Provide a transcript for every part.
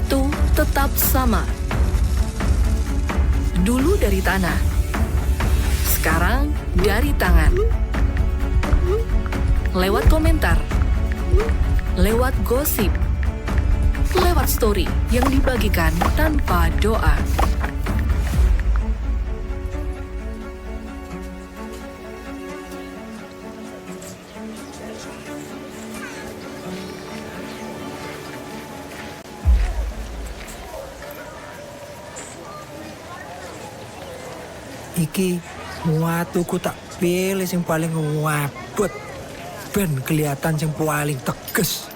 satu tetap sama. Dulu dari tanah, sekarang dari tangan. Lewat komentar, lewat gosip, lewat story yang dibagikan tanpa doa. Iki watuku tak pilih sing paling wabut ben kelihatan sing paling tegas.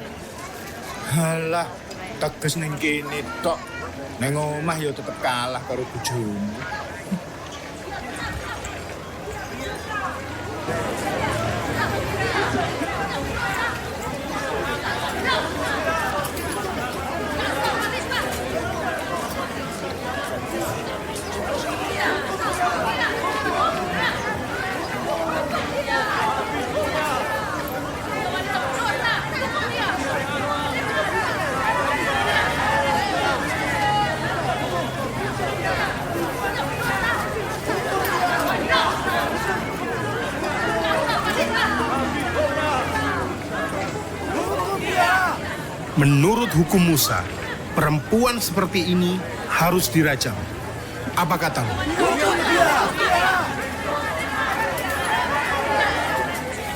Halah, teges ning kene tok. Ning omah ya tetep kalah karo bojomu. Menurut hukum Musa, perempuan seperti ini harus dirajam. Apa katamu?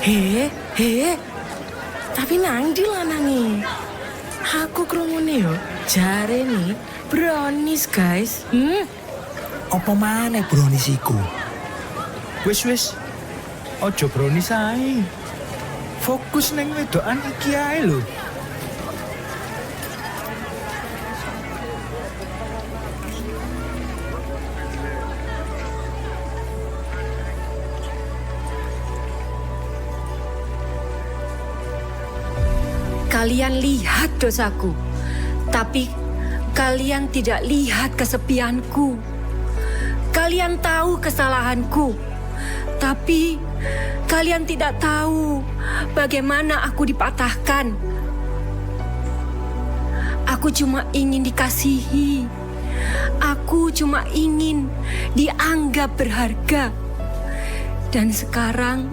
He, tapi nang di lanange. Aku krungune yo, jare nih brownies guys. Apa maneh brownies iku? Wis, ojo brownies ae. Fokus ning wedokan iki ae lho. Kalian lihat dosaku, tapi kalian tidak lihat kesepianku. Kalian tahu kesalahanku, tapi kalian tidak tahu bagaimana aku dipatahkan. Aku cuma ingin dikasihi. Aku cuma ingin dianggap berharga. Dan sekarang,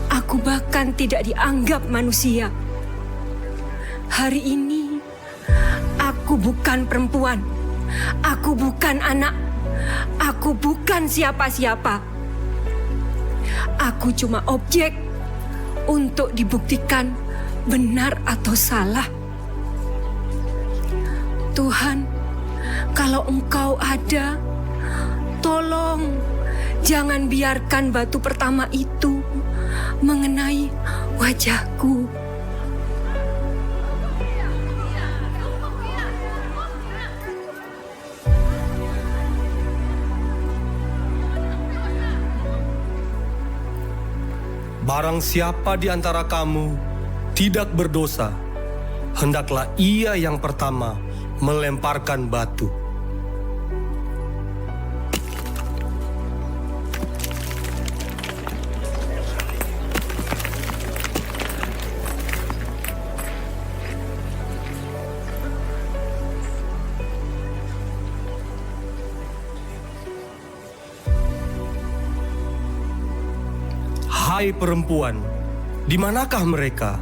aku bahkan tidak dianggap manusia. Hari ini, aku bukan perempuan. Aku bukan anak. Aku bukan siapa-siapa. Aku cuma objek untuk dibuktikan benar atau salah. Tuhan, kalau Engkau ada, tolong jangan biarkan batu pertama itu mengenai wajahku. Barang siapa di antara kamu tidak berdosa, hendaklah ia yang pertama melemparkan batu. Hai perempuan, di manakah mereka?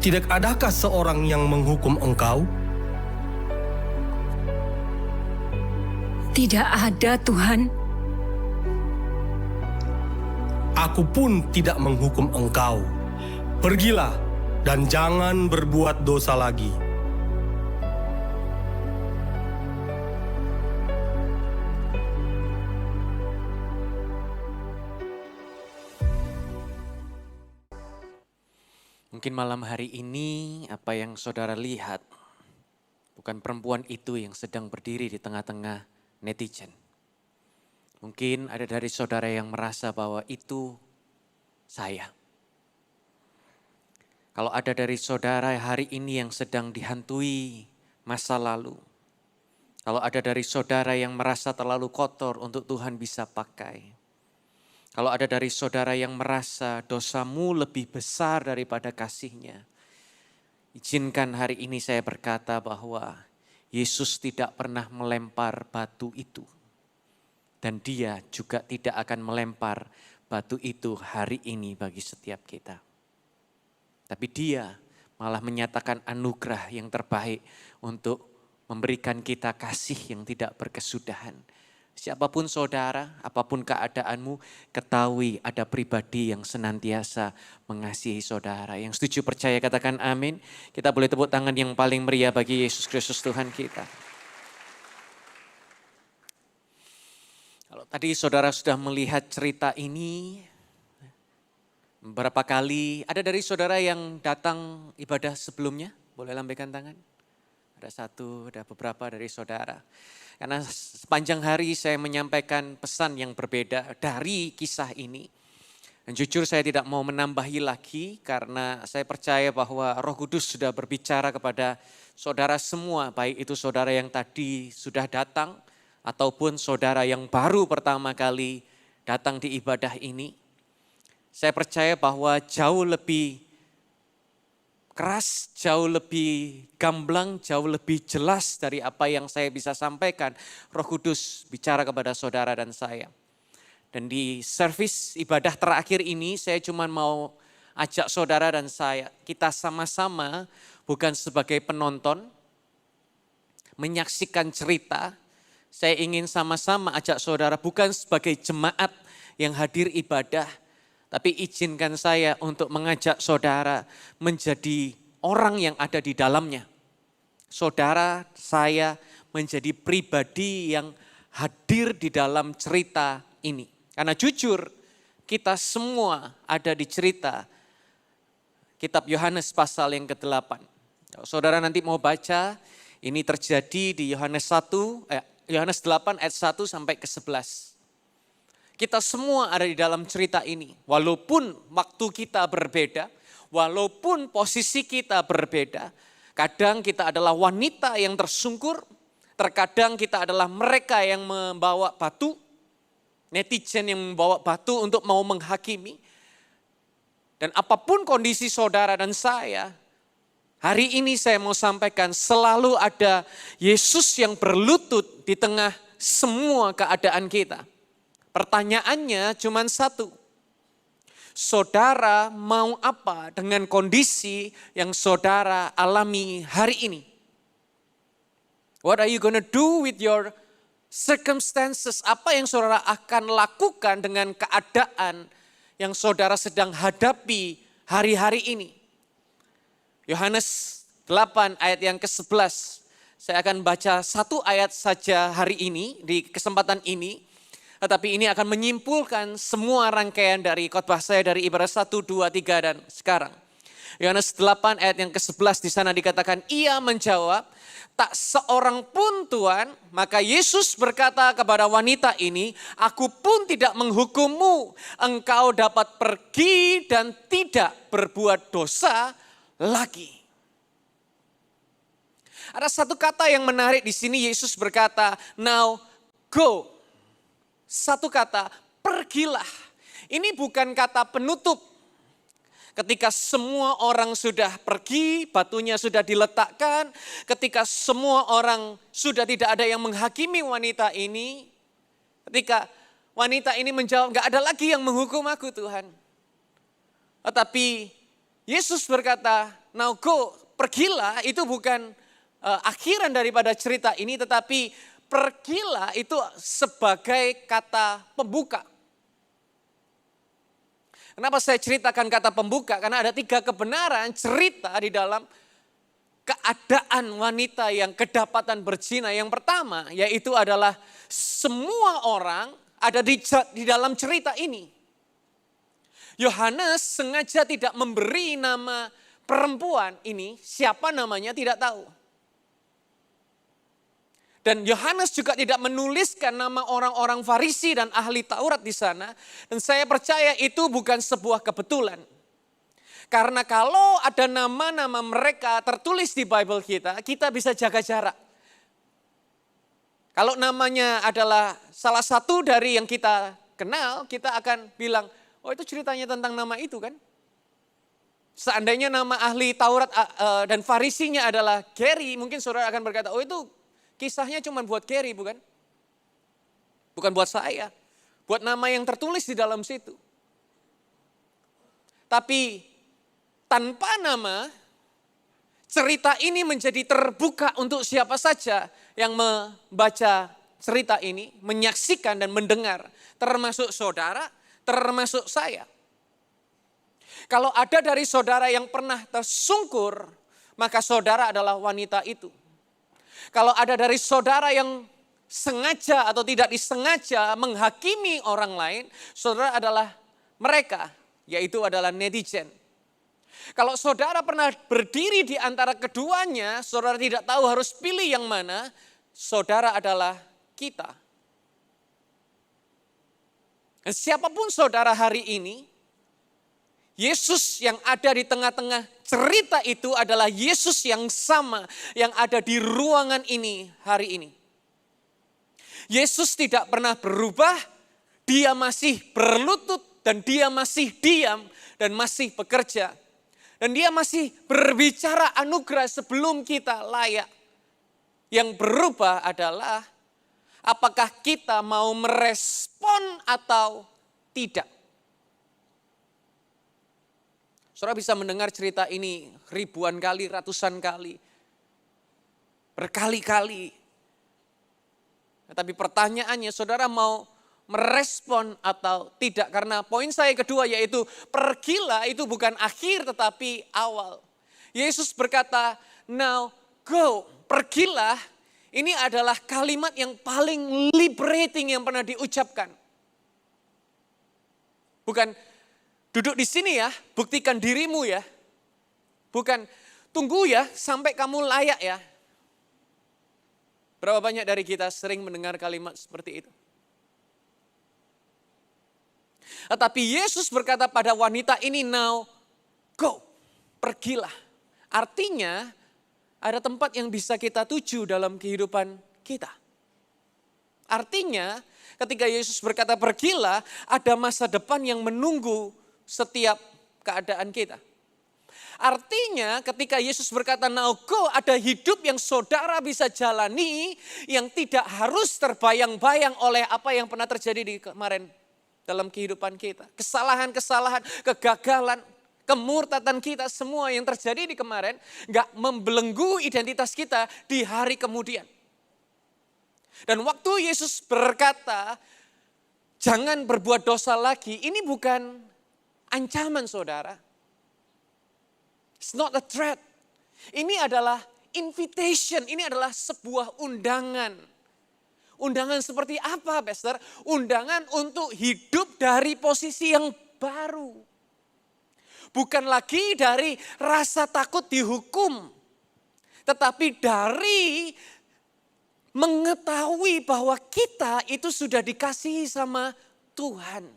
Tidak adakah seorang yang menghukum engkau? Tidak ada, Tuhan. Aku pun tidak menghukum engkau. Pergilah dan jangan berbuat dosa lagi. Mungkin malam hari ini apa yang saudara lihat bukan perempuan itu yang sedang berdiri di tengah-tengah netizen. Mungkin ada dari saudara yang merasa bahwa itu saya. Kalau ada dari saudara hari ini yang sedang dihantui masa lalu. Kalau ada dari saudara yang merasa terlalu kotor untuk Tuhan bisa pakai. Kalau ada dari saudara yang merasa dosamu lebih besar daripada kasih-Nya, izinkan hari ini saya berkata bahwa Yesus tidak pernah melempar batu itu. Dan dia juga tidak akan melempar batu itu hari ini bagi setiap kita. Tapi dia malah menyatakan anugerah yang terbaik untuk memberikan kita kasih yang tidak berkesudahan. Siapapun saudara, apapun keadaanmu, ketahui ada pribadi yang senantiasa mengasihi saudara. Yang setuju percaya katakan amin. Kita boleh tepuk tangan yang paling meriah bagi Yesus Kristus Tuhan kita. Kalau tadi saudara sudah melihat cerita ini, beberapa kali ada dari saudara yang datang ibadah sebelumnya, boleh lambaikan tangan. Ada satu, ada beberapa dari saudara. Karena sepanjang hari saya menyampaikan pesan yang berbeda dari kisah ini. Dan jujur saya tidak mau menambahi lagi karena saya percaya bahwa Roh Kudus sudah berbicara kepada saudara semua. Baik itu saudara yang tadi sudah datang ataupun saudara yang baru pertama kali datang di ibadah ini. Saya percaya bahwa jauh lebih keras, jauh lebih gamblang, jauh lebih jelas dari apa yang saya bisa sampaikan. Roh Kudus bicara kepada saudara dan saya. Dan di servis ibadah terakhir ini saya cuma mau ajak saudara dan saya, kita sama-sama bukan sebagai penonton, menyaksikan cerita. Saya ingin sama-sama ajak saudara bukan sebagai jemaat yang hadir ibadah, tapi izinkan saya untuk mengajak saudara menjadi orang yang ada di dalamnya. Saudara, saya menjadi pribadi yang hadir di dalam cerita ini. Karena jujur, kita semua ada di cerita kitab Yohanes pasal yang ke-8. Kalau saudara nanti mau baca, ini terjadi di Yohanes 8 ayat 1 sampai ke 11. Kita semua ada di dalam cerita ini. Walaupun waktu kita berbeda, walaupun posisi kita berbeda. Kadang kita adalah wanita yang tersungkur, terkadang kita adalah mereka yang membawa batu, netizen yang membawa batu untuk mau menghakimi. Dan apapun kondisi saudara dan saya, hari ini saya mau sampaikan selalu ada Yesus yang berlutut di tengah semua keadaan kita. Pertanyaannya cuma satu. Saudara mau apa dengan kondisi yang saudara alami hari ini? What are you gonna do with your circumstances? Apa yang saudara akan lakukan dengan keadaan yang saudara sedang hadapi hari-hari ini? Yohanes 8 ayat yang ke-11. Saya akan baca satu ayat saja hari ini di kesempatan ini. Tetapi ini akan menyimpulkan semua rangkaian dari khotbah saya dari Ibrani 1, 2, 3 dan sekarang. Yohanes 8 ayat yang ke-11 di sana dikatakan, ia menjawab, tak seorang pun Tuhan. Maka Yesus berkata kepada wanita ini, aku pun tidak menghukummu. Engkau dapat pergi dan tidak berbuat dosa lagi. Ada satu kata yang menarik di sini. Yesus berkata, now go. Satu kata, pergilah. Ini bukan kata penutup. Ketika semua orang sudah pergi, batunya sudah diletakkan. Ketika semua orang sudah tidak ada yang menghakimi wanita ini. Ketika wanita ini menjawab, gak ada lagi yang menghukum aku Tuhan. Tetapi Yesus berkata, now go, pergilah. Itu bukan akhiran daripada cerita ini, tetapi pergilah itu sebagai kata pembuka. Kenapa saya ceritakan kata pembuka? Karena ada 3 kebenaran cerita di dalam keadaan wanita yang kedapatan berzina. Yang pertama yaitu adalah semua orang ada di dalam cerita ini. Yohanes sengaja tidak memberi nama perempuan ini, siapa namanya tidak tahu. Dan Yohanes juga tidak menuliskan nama orang-orang Farisi dan ahli Taurat di sana. Dan saya percaya itu bukan sebuah kebetulan. Karena kalau ada nama-nama mereka tertulis di Bible kita, kita bisa jaga jarak. Kalau namanya adalah salah satu dari yang kita kenal, kita akan bilang, oh itu ceritanya tentang nama itu kan. Seandainya nama ahli Taurat dan Farisinya adalah Gary, mungkin saudara akan berkata, oh itu Kisahnya cuma buat Gary, bukan? Bukan buat saya. Buat nama yang tertulis di dalam situ. Tapi tanpa nama, cerita ini menjadi terbuka untuk siapa saja yang membaca cerita ini, menyaksikan dan mendengar. Termasuk saudara, termasuk saya. Kalau ada dari saudara yang pernah tersungkur, maka saudara adalah wanita itu. Kalau ada dari saudara yang sengaja atau tidak disengaja menghakimi orang lain, saudara adalah mereka, yaitu adalah netizen. Kalau saudara pernah berdiri di antara keduanya, saudara tidak tahu harus pilih yang mana, saudara adalah kita. Dan siapapun saudara hari ini, Yesus yang ada di tengah-tengah cerita itu adalah Yesus yang sama yang ada di ruangan ini hari ini. Yesus tidak pernah berubah, dia masih berlutut dan dia masih diam dan masih bekerja. Dan dia masih berbicara anugerah sebelum kita layak. Yang berubah adalah apakah kita mau merespon atau tidak. Saudara bisa mendengar cerita ini ribuan kali, ratusan kali, berkali-kali. Tapi pertanyaannya, saudara mau merespon atau tidak? Karena poin saya kedua yaitu pergilah itu bukan akhir tetapi awal. Yesus berkata, now go, pergilah. Ini adalah kalimat yang paling liberating yang pernah diucapkan. Bukan duduk di sini ya, buktikan dirimu ya. Bukan tunggu ya sampai kamu layak ya. Berapa banyak dari kita sering mendengar kalimat seperti itu? Tetapi Yesus berkata pada wanita ini, now go, pergilah. Artinya ada tempat yang bisa kita tuju dalam kehidupan kita. Artinya ketika Yesus berkata pergilah, ada masa depan yang menunggu setiap keadaan kita. Artinya ketika Yesus berkata now go, ada hidup yang saudara bisa jalani yang tidak harus terbayang-bayang oleh apa yang pernah terjadi di kemarin dalam kehidupan kita. Kesalahan-kesalahan, kegagalan, kemurtatan kita semua yang terjadi di kemarin gak membelenggu identitas kita di hari kemudian. Dan waktu Yesus berkata jangan berbuat dosa lagi, ini bukan ancaman saudara. It's not a threat. Ini adalah invitation, ini adalah sebuah undangan. Undangan seperti apa, Pastor? Undangan untuk hidup dari posisi yang baru. Bukan lagi dari rasa takut dihukum. Tetapi dari mengetahui bahwa kita itu sudah dikasihi sama Tuhan.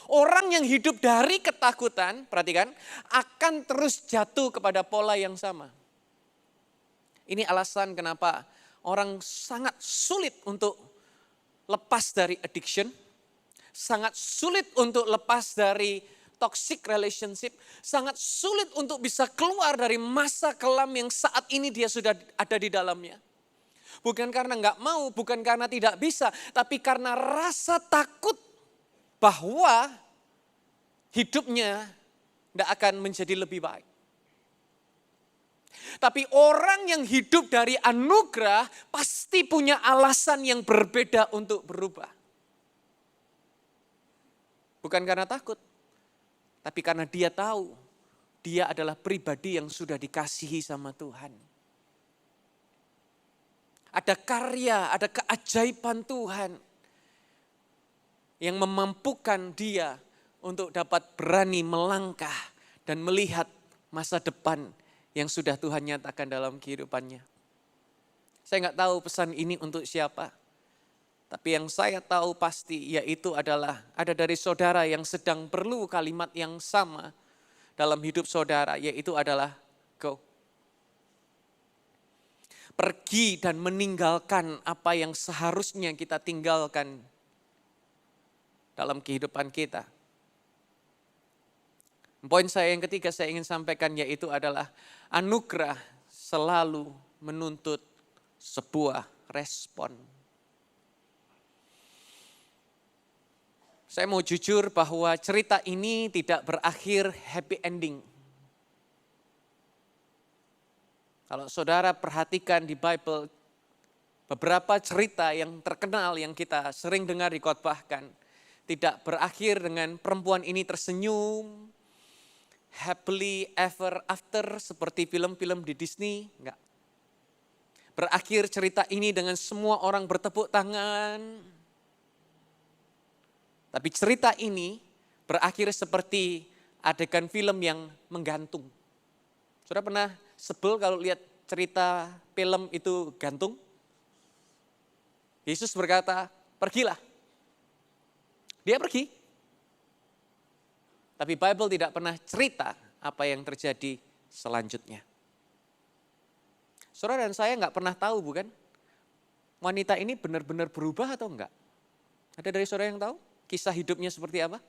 Orang yang hidup dari ketakutan, perhatikan, akan terus jatuh kepada pola yang sama. Ini alasan kenapa orang sangat sulit untuk lepas dari addiction, sangat sulit untuk lepas dari toxic relationship, sangat sulit untuk bisa keluar dari masa kelam yang saat ini dia sudah ada di dalamnya. Bukan karena nggak mau, bukan karena tidak bisa, tapi karena rasa takut bahwa hidupnya tidak akan menjadi lebih baik. Tapi orang yang hidup dari anugerah pasti punya alasan yang berbeda untuk berubah. Bukan karena takut, tapi karena dia tahu dia adalah pribadi yang sudah dikasihi sama Tuhan. Ada karya, ada keajaiban Tuhan yang memampukan dia untuk dapat berani melangkah dan melihat masa depan yang sudah Tuhan nyatakan dalam kehidupannya. Saya nggak tahu pesan ini untuk siapa. Tapi yang saya tahu pasti yaitu adalah ada dari saudara yang sedang perlu kalimat yang sama dalam hidup saudara, yaitu adalah go. Pergi dan meninggalkan apa yang seharusnya kita tinggalkan dalam kehidupan kita. Poin saya yang ketiga saya ingin sampaikan yaitu adalah anugerah selalu menuntut sebuah respon. Saya mau jujur bahwa cerita ini tidak berakhir happy ending. Kalau saudara perhatikan di Bible, beberapa cerita yang terkenal yang kita sering dengar dikotbahkan, tidak berakhir dengan perempuan ini tersenyum, happily ever after seperti film-film di Disney, enggak. Berakhir cerita ini dengan semua orang bertepuk tangan. Tapi cerita ini berakhir seperti adegan film yang menggantung. Saudara pernah sebel kalau lihat cerita film itu gantung? Yesus berkata, pergilah. Dia pergi. Tapi Bible tidak pernah cerita apa yang terjadi selanjutnya. Saudara dan saya nggak pernah tahu bukan? Wanita ini benar-benar berubah atau enggak? Ada dari saudara yang tahu? Kisah hidupnya seperti apa?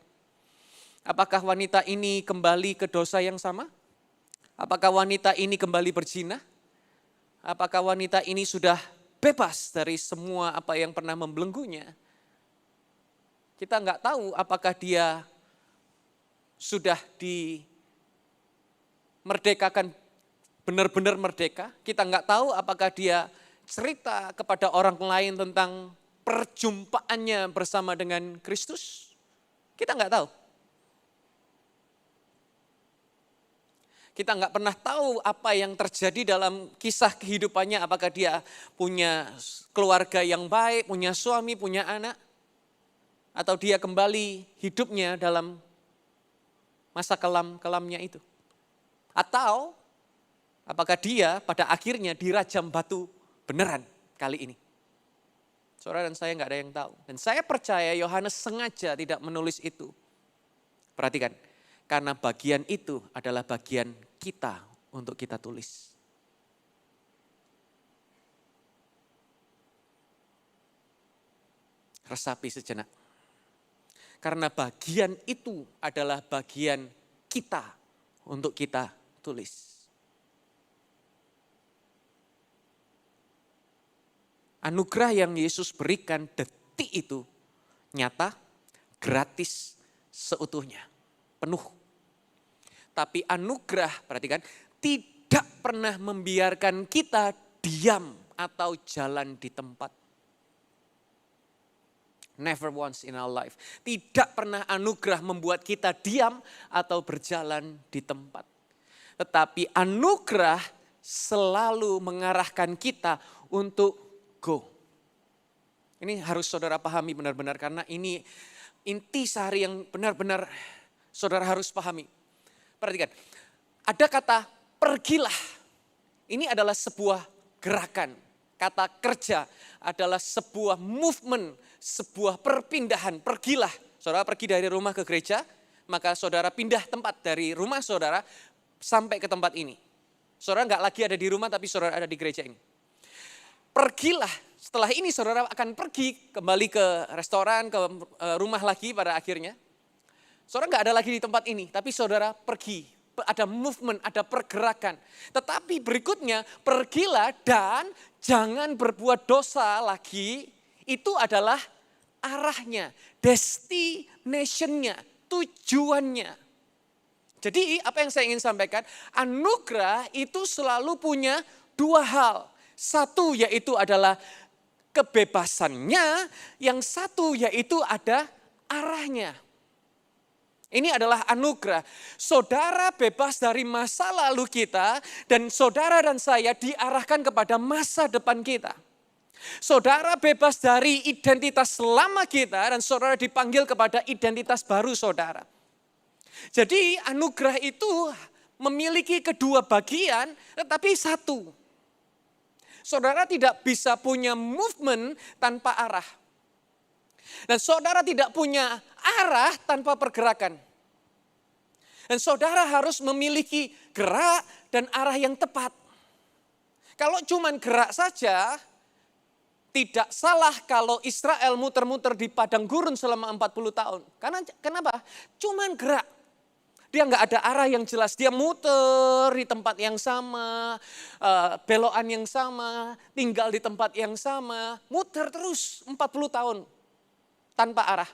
Apakah wanita ini kembali ke dosa yang sama? Apakah wanita ini kembali berzina? Apakah wanita ini sudah bebas dari semua apa yang pernah membelenggunya? Kita nggak tahu apakah dia sudah dimerdekakan, benar-benar merdeka. Kita nggak tahu apakah dia cerita kepada orang lain tentang perjumpaannya bersama dengan Kristus. Kita nggak tahu. Kita nggak pernah tahu apa yang terjadi dalam kisah kehidupannya. Apakah dia punya keluarga yang baik, punya suami, punya anak. Atau dia kembali hidupnya dalam masa kelam-kelamnya itu. Atau apakah dia pada akhirnya dirajam batu beneran kali ini. Saudara dan saya nggak ada yang tahu. Dan saya percaya Yohanes sengaja tidak menulis itu. Perhatikan, karena bagian itu adalah bagian kita untuk kita tulis. Resapi sejenak. Karena bagian itu adalah bagian kita untuk kita tulis. Anugerah yang Yesus berikan detik itu nyata, gratis, seutuhnya, penuh. Tapi anugerah, perhatikan, tidak pernah membiarkan kita diam atau jalan di tempat. Never once in our life. Tidak pernah anugerah membuat kita diam atau berjalan di tempat. Tetapi anugerah selalu mengarahkan kita untuk go. Ini harus saudara pahami benar-benar karena ini inti sehari yang benar-benar saudara harus pahami. Perhatikan, ada kata pergilah. Ini adalah sebuah gerakan. Kata kerja adalah sebuah movement, sebuah perpindahan. Pergilah. Saudara pergi dari rumah ke gereja, maka saudara pindah tempat dari rumah saudara sampai ke tempat ini. Saudara nggak lagi ada di rumah tapi saudara ada di gereja ini. Pergilah, setelah ini saudara akan pergi kembali ke restoran, ke rumah lagi pada akhirnya. Saudara nggak ada lagi di tempat ini, tapi saudara pergi. Ada movement, ada pergerakan. Tetapi berikutnya, pergilah dan jangan berbuat dosa lagi. Itu adalah arahnya, destination-nya, tujuannya. Jadi apa yang saya ingin sampaikan, anugerah itu selalu punya dua hal. Satu yaitu adalah kebebasannya, yang satu yaitu ada arahnya. Ini adalah anugerah. Saudara bebas dari masa lalu kita dan saudara dan saya diarahkan kepada masa depan kita. Saudara bebas dari identitas lama kita dan saudara dipanggil kepada identitas baru saudara. Jadi anugerah itu memiliki kedua bagian tetapi satu. Saudara tidak bisa punya movement tanpa arah. Dan saudara tidak punya arah tanpa pergerakan. Dan saudara harus memiliki gerak dan arah yang tepat. Kalau cuman gerak saja, tidak salah kalau Israel muter-muter di padang gurun selama 40 tahun. Karena kenapa? Cuman gerak. Dia nggak ada arah yang jelas, dia muter di tempat yang sama, belokan yang sama, tinggal di tempat yang sama, muter terus 40 tahun tanpa arah.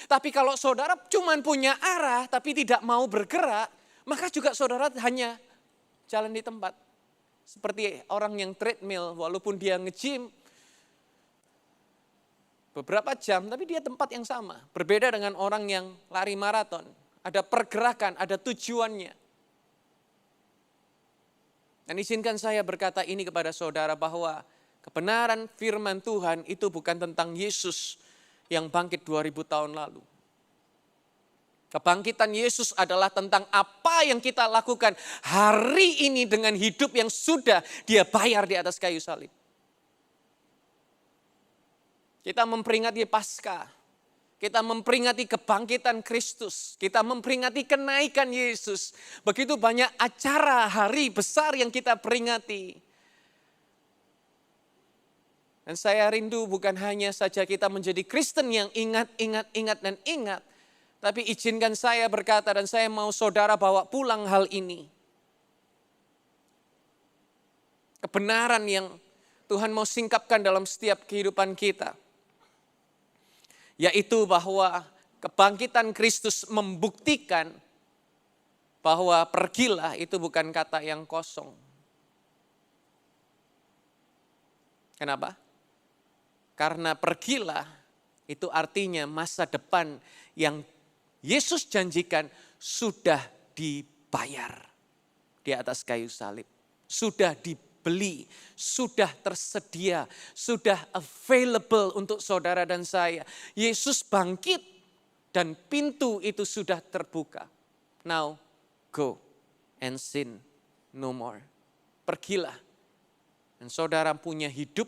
Tapi kalau saudara cuman punya arah tapi tidak mau bergerak, maka juga saudara hanya jalan di tempat. Seperti orang yang treadmill, walaupun dia nge-gym beberapa jam, tapi dia tempat yang sama. Berbeda dengan orang yang lari maraton. Ada pergerakan, ada tujuannya. Dan izinkan saya berkata ini kepada saudara bahwa kebenaran firman Tuhan itu bukan tentang Yesus yang bangkit 2000 tahun lalu. Kebangkitan Yesus adalah tentang apa yang kita lakukan hari ini dengan hidup yang sudah Dia bayar di atas kayu salib. Kita memperingati Paskah. Kita memperingati kebangkitan Kristus. Kita memperingati kenaikan Yesus. Begitu banyak acara hari besar yang kita peringati. Dan saya rindu bukan hanya saja kita menjadi Kristen yang ingat, dan ingat. Tapi izinkan saya berkata dan saya mau saudara bawa pulang hal ini. Kebenaran yang Tuhan mau singkapkan dalam setiap kehidupan kita. Yaitu bahwa kebangkitan Kristus membuktikan bahwa pergilah itu bukan kata yang kosong. Kenapa? Karena pergilah itu artinya masa depan yang Yesus janjikan sudah dibayar di atas kayu salib. Sudah dibeli, sudah tersedia, sudah available untuk saudara dan saya. Yesus bangkit dan pintu itu sudah terbuka. Now go and sin no more. Pergilah dan saudara punya hidup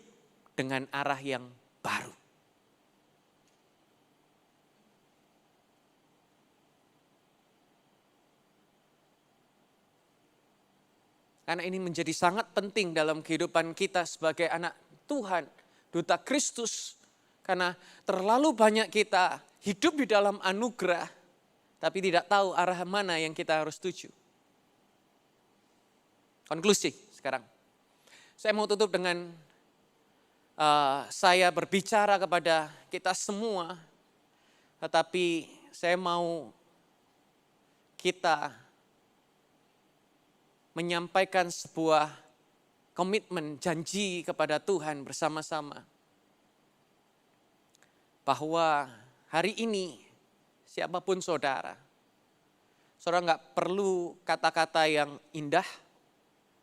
dengan arah yang baru. Karena ini menjadi sangat penting dalam kehidupan kita sebagai anak Tuhan, duta Kristus. Karena terlalu banyak kita hidup di dalam anugerah, tapi tidak tahu arah mana yang kita harus tuju. Konklusi sekarang. Saya mau tutup dengan saya berbicara kepada kita semua, tetapi saya mau kita menyampaikan sebuah komitmen, janji kepada Tuhan bersama-sama. Bahwa hari ini siapapun saudara nggak perlu kata-kata yang indah,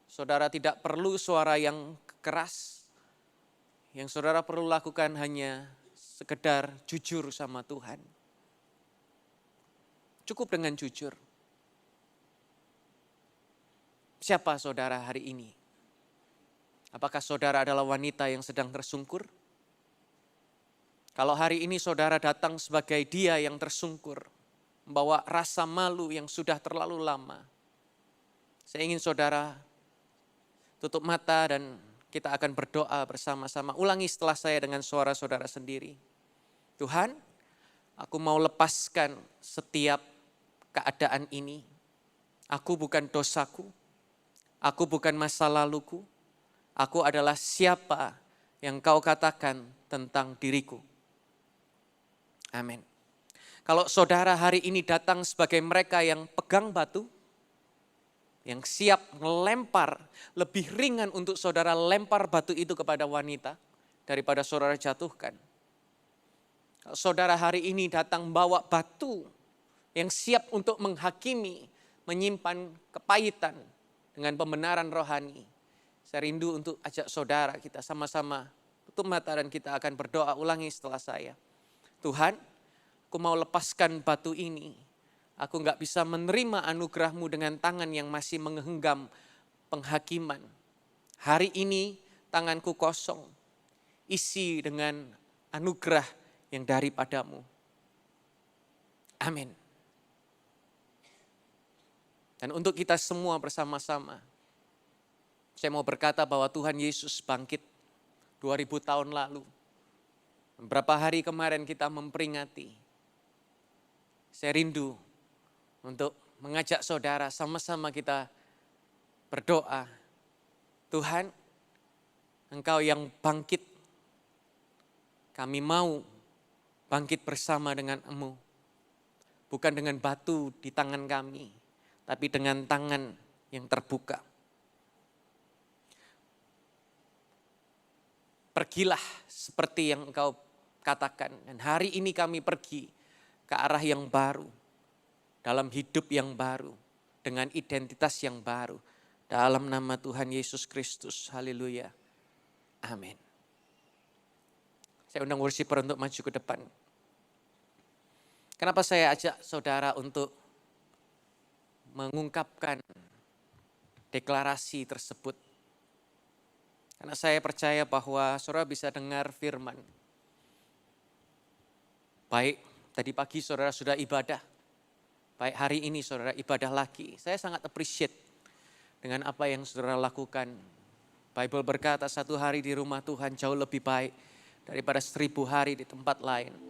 saudara tidak perlu suara yang keras. Yang saudara perlu lakukan hanya sekedar jujur sama Tuhan. Cukup dengan jujur. Siapa saudara hari ini? Apakah saudara adalah wanita yang sedang tersungkur? Kalau hari ini saudara datang sebagai dia yang tersungkur, membawa rasa malu yang sudah terlalu lama, saya ingin saudara tutup mata dan kita akan berdoa bersama-sama. Ulangi setelah saya dengan suara saudara sendiri. Tuhan, aku mau lepaskan setiap keadaan ini. Aku bukan dosaku. Aku bukan masa laluku, aku adalah siapa yang kau katakan tentang diriku. Amin. Kalau saudara hari ini datang sebagai mereka yang pegang batu, yang siap melempar, lebih ringan untuk saudara lempar batu itu kepada wanita daripada saudara jatuhkan. Kalau saudara hari ini datang bawa batu yang siap untuk menghakimi, menyimpan kepahitan, dengan pembenaran rohani. Saya rindu untuk ajak saudara kita sama-sama tutup mata dan kita akan berdoa. Ulangi setelah saya. Tuhan, aku mau lepaskan batu ini. Aku gak bisa menerima anugerah-Mu dengan tangan yang masih menggenggam penghakiman. Hari ini tanganku kosong. Isi dengan anugerah yang daripadamu. Amin. Dan untuk kita semua bersama-sama, saya mau berkata bahwa Tuhan Yesus bangkit 2000 tahun lalu. Beberapa hari kemarin kita memperingati. Saya rindu untuk mengajak saudara sama-sama kita berdoa. Tuhan, Engkau yang bangkit, kami mau bangkit bersama dengan Emu. Bukan dengan batu di tangan kami, tapi dengan tangan yang terbuka. Pergilah seperti yang Engkau katakan. Dan hari ini kami pergi ke arah yang baru. Dalam hidup yang baru. Dengan identitas yang baru. Dalam nama Tuhan Yesus Kristus. Haleluya. Amin. Saya undang worshiper untuk maju ke depan. Kenapa saya ajak saudara untuk mengungkapkan deklarasi tersebut? Karena saya percaya bahwa saudara bisa dengar firman. Baik, tadi pagi saudara sudah ibadah. Baik, hari ini saudara ibadah lagi. Saya sangat appreciate dengan apa yang saudara lakukan. Bible berkata 1 hari di rumah Tuhan jauh lebih baik daripada 1000 hari di tempat lain.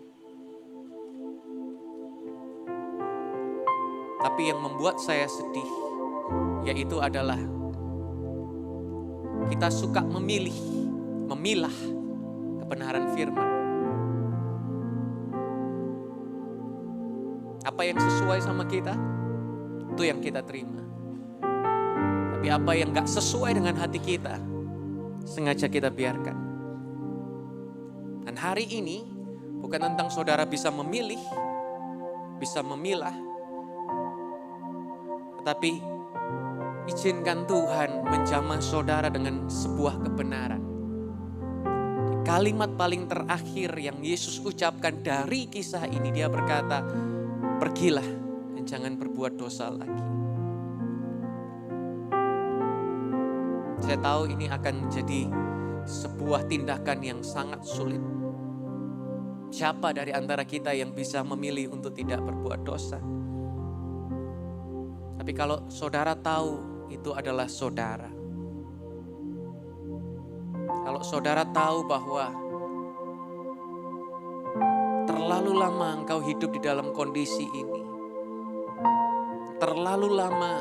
Tapi yang membuat saya sedih, yaitu adalah kita suka memilah kebenaran firman. Apa yang sesuai sama kita, itu yang kita terima. Tapi apa yang gak sesuai dengan hati kita, sengaja kita biarkan. Dan hari ini, bukan tentang saudara bisa memilih, bisa memilah, tetapi izinkan Tuhan menjamah saudara dengan sebuah kebenaran. Di kalimat paling terakhir yang Yesus ucapkan dari kisah ini, dia berkata, pergilah dan jangan berbuat dosa lagi. Saya tahu ini akan menjadi sebuah tindakan yang sangat sulit. Siapa dari antara kita yang bisa memilih untuk tidak berbuat dosa? Tapi kalau saudara tahu itu adalah saudara. Kalau saudara tahu bahwa terlalu lama engkau hidup di dalam kondisi ini. Terlalu lama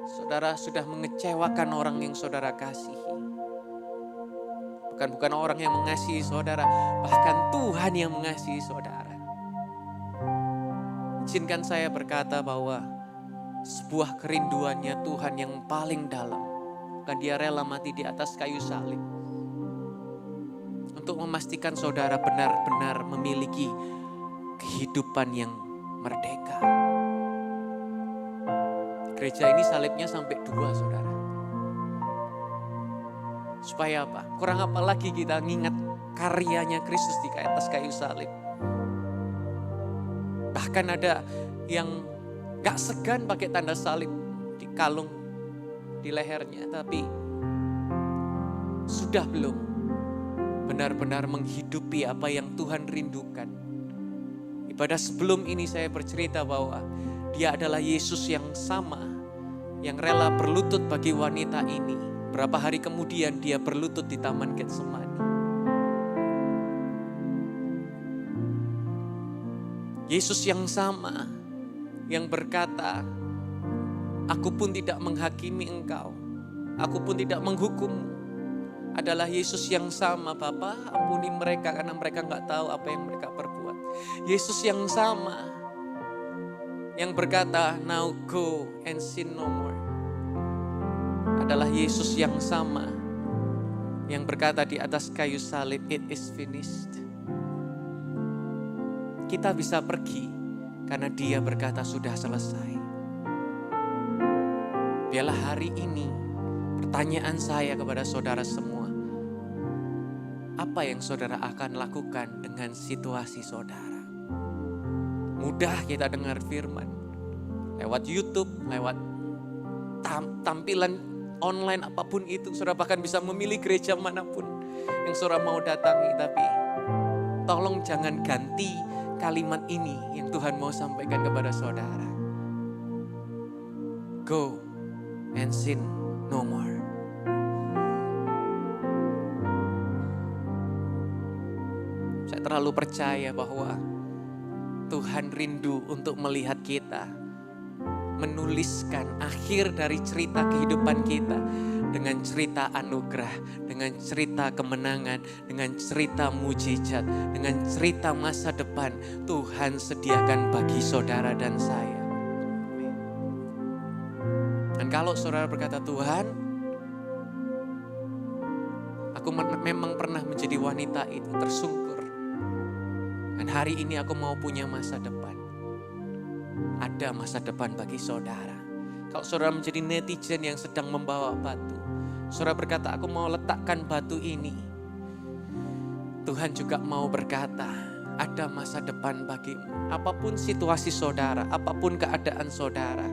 saudara sudah mengecewakan orang yang saudara kasihi. Bukan orang yang mengasihi saudara, bahkan Tuhan yang mengasihi saudara. Izinkan saya berkata bahwa sebuah kerinduannya Tuhan yang paling dalam. Bahkan dia rela mati di atas kayu salib. Untuk memastikan saudara benar-benar memiliki kehidupan yang merdeka. Gereja ini salibnya sampai 2 saudara. Supaya apa? Kurang apa lagi kita ngingat karyanya Kristus di atas kayu salib. Bahkan ada yang gak segan pakai tanda salib di kalung di lehernya. Tapi sudah belum benar-benar menghidupi apa yang Tuhan rindukan. Ibadah sebelum ini saya bercerita bahwa dia adalah Yesus yang sama, yang rela berlutut bagi wanita ini. Berapa hari kemudian dia berlutut di Taman Getsemani. Yesus yang sama, yang berkata, aku pun tidak menghakimi engkau, aku pun tidak menghukummu. Adalah Yesus yang sama, Bapa, ampuni mereka karena mereka gak tahu apa yang mereka perbuat. Yesus yang sama, yang berkata, now go and sin no more. Adalah Yesus yang sama, yang berkata di atas kayu salib, it is finished. Kita bisa pergi karena dia berkata sudah selesai. Biarlah hari ini pertanyaan saya kepada saudara semua. Apa yang saudara akan lakukan dengan situasi saudara? Mudah kita dengar firman. Lewat YouTube, lewat tampilan online apapun itu. Saudara bahkan bisa memilih gereja manapun yang saudara mau datangi. Tapi tolong jangan ganti kalimat ini yang Tuhan mau sampaikan kepada saudara. Go and sin no more. Saya terlalu percaya bahwa Tuhan rindu untuk melihat kita menuliskan akhir dari cerita kehidupan kita dengan cerita anugerah, dengan cerita kemenangan, dengan cerita mujizat, dengan cerita masa depan Tuhan sediakan bagi saudara dan saya. Dan kalau saudara berkata, Tuhan, aku memang pernah menjadi wanita itu tersungkur. Dan hari ini aku mau punya masa depan. Ada masa depan bagi saudara. Kalau saudara menjadi netizen yang sedang membawa batu, saudara berkata, aku mau letakkan batu ini. Tuhan juga mau berkata, ada masa depan bagimu. Apapun situasi saudara, apapun keadaan saudara,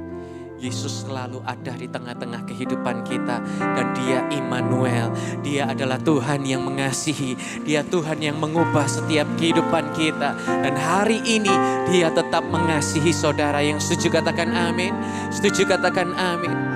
Yesus selalu ada di tengah-tengah kehidupan kita. Dan Dia Immanuel. Dia adalah Tuhan yang mengasihi. Dia Tuhan yang mengubah setiap kehidupan kita. Dan hari ini Dia tetap mengasihi saudara. Yang setuju katakan amin. Setuju katakan amin.